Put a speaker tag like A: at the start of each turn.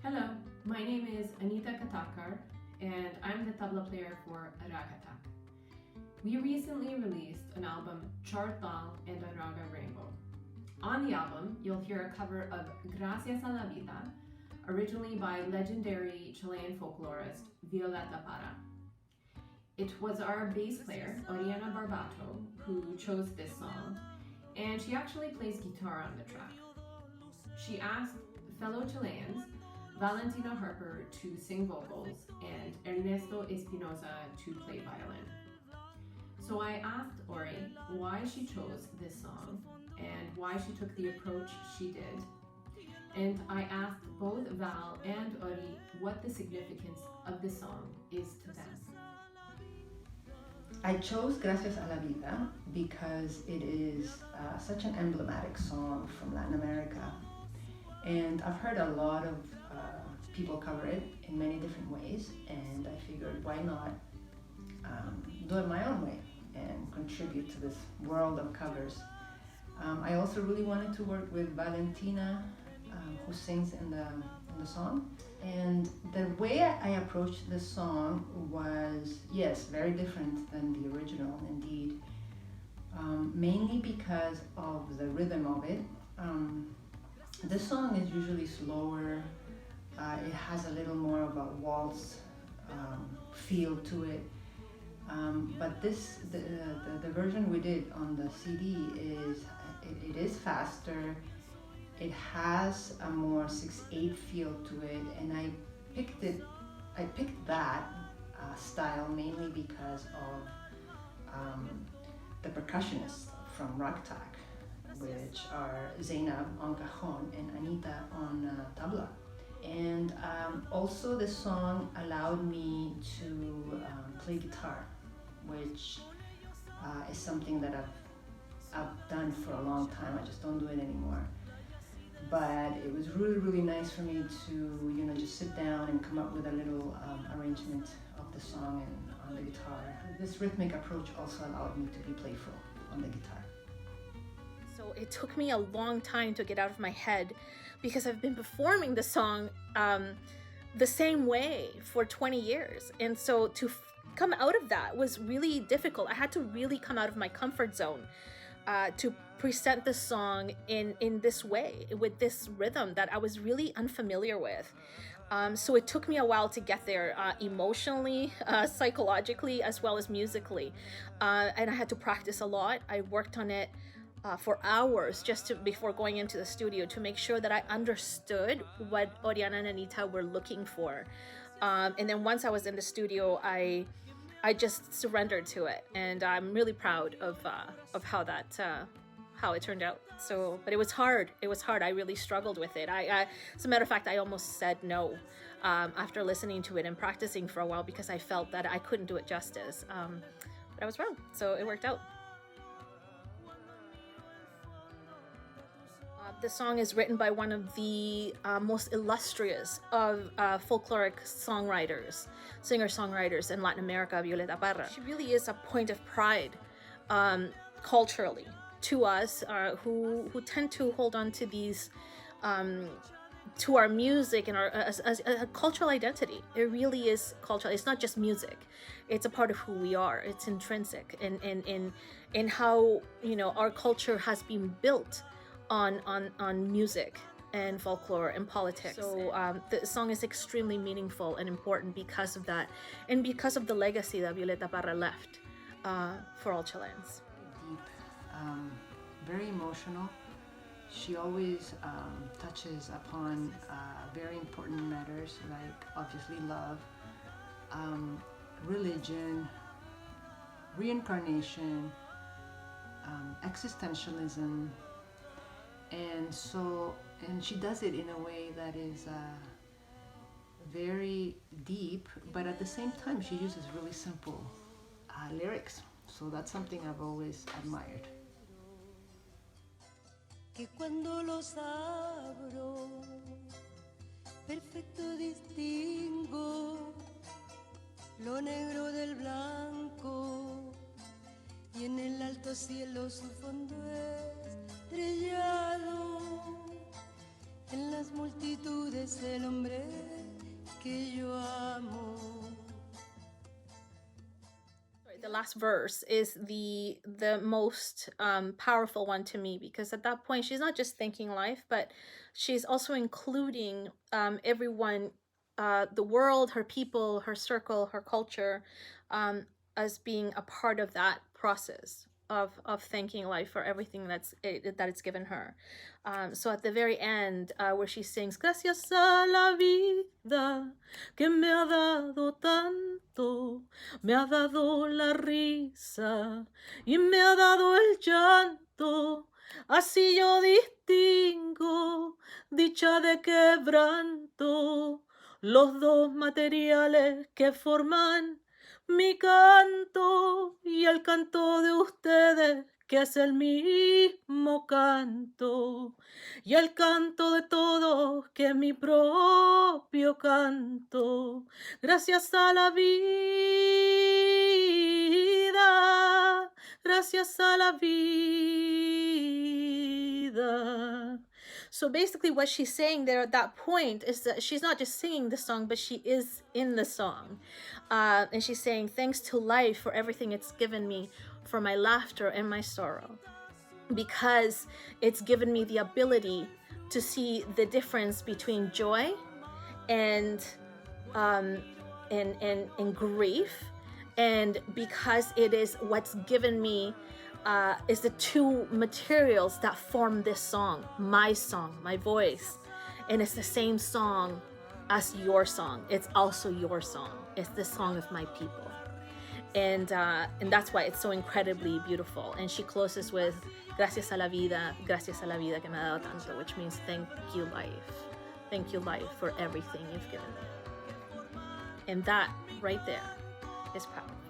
A: Hello, my name is Anita and I'm the tabla player for Rakkatak. We recently released an album, Chartal and a Raga Rainbow. On the album, you'll hear a cover of Gracias, Vida, originally by legendary Chilean folklorist Violeta Parra. It was our bass player, Oriana Barbato, who chose this song, and she actually plays guitar on the track. She asked fellow Chileans, Valentina Harper to sing vocals and Ernesto Espinosa to play violin. So I asked Ori why she chose this song and why she took the approach she did. And I asked both Val and Ori what the significance of the song is to them.
B: I chose Gracias a la Vida because it is such an emblematic song from Latin America. And I've heard a lot of people cover it in many different ways, and I figured why not do it my own way and contribute to this world of covers. I also really wanted to work with Valentina, who sings in the song. And the way I approached this song was, yes, very different than the original, indeed. Mainly because of the rhythm of it. This song is usually slower. It has a little more of a waltz feel to it. But the version we did on the CD it is faster. It has a more 6/8 feel to it, and I picked that style mainly because of the percussionists from Rakkatak, which are Zainab on cajon and Anita on tabla. And also the song allowed me to play guitar, which is something that I've done for a long time. I just don't do it anymore. But it was really, really nice for me to, just sit down and come up with a little arrangement of the song and on the guitar. This rhythmic approach also allowed me to be playful on the guitar.
C: So it took me a long time to get out of my head because I've been performing the song the same way for 20 years. And so to come out of that was really difficult. I had to really come out of my comfort zone to present the song in this way, with this rhythm that I was really unfamiliar with. So it took me a while to get there, emotionally, psychologically, as well as musically. And I had to practice a lot. I worked on it for hours before going into the studio to make sure that I understood what Oriana and Anita were looking for. And then once I was in the studio, I just surrendered to it, and I'm really proud of how it turned out. So, but it was hard. I really struggled with it. As a matter of fact, I almost said no after listening to it and practicing for a while because I felt that I couldn't do it justice. But I was wrong, so it worked out. The song is written by one of the most illustrious of folkloric singer-songwriters in Latin America, Violeta Parra. She really is a point of pride culturally to us who tend to hold on to these, to our music and as a cultural identity. It really is cultural. It's not just music. It's a part of who we are. It's intrinsic in how, our culture has been built on music and folklore and politics. So the song is extremely meaningful and important because of that, and because of the legacy that Violeta Parra left for all Chileans.
B: Deep, very emotional. She always touches upon very important matters like obviously love, religion, reincarnation, existentialism. And she does it in a way that is very deep, but at the same time she uses really simple lyrics. So that's something I've always admired.
D: Que cuando los abro, perfecto distingo lo negro del blanco, y en el alto cielo su fondo estrellado, en las multitudes el hombre que yo amo.
C: The last verse is the most powerful one to me, because at that point she's not just thanking life, but she's also including everyone, the world, her people, her circle, her culture, as being a part of that process of thanking life for everything that it's given her. So at the very end, where she sings, Gracias a la vida que me ha dado tanto, me ha dado la risa y me ha dado el llanto, así yo distingo dicha de quebranto, los dos materiales que forman mi canto y el canto de ustedes, que es el mismo canto, y el canto de todos, que es mi propio canto. Gracias a la vida, gracias a la vida. So basically what she's saying there at that point is that she's not just singing the song, but she is in the song. And she's saying, thanks to life for everything it's given me, for my laughter and my sorrow, because it's given me the ability to see the difference between joy and grief, and because it is what's given me is the two materials that form this song, my voice, and it's the same song as your song. It's also your song. It's the song of my people, and that's why it's so incredibly beautiful. And she closes with gracias a la vida que me ha dado tanto, which means thank you life for everything you've given me. And that right there is powerful.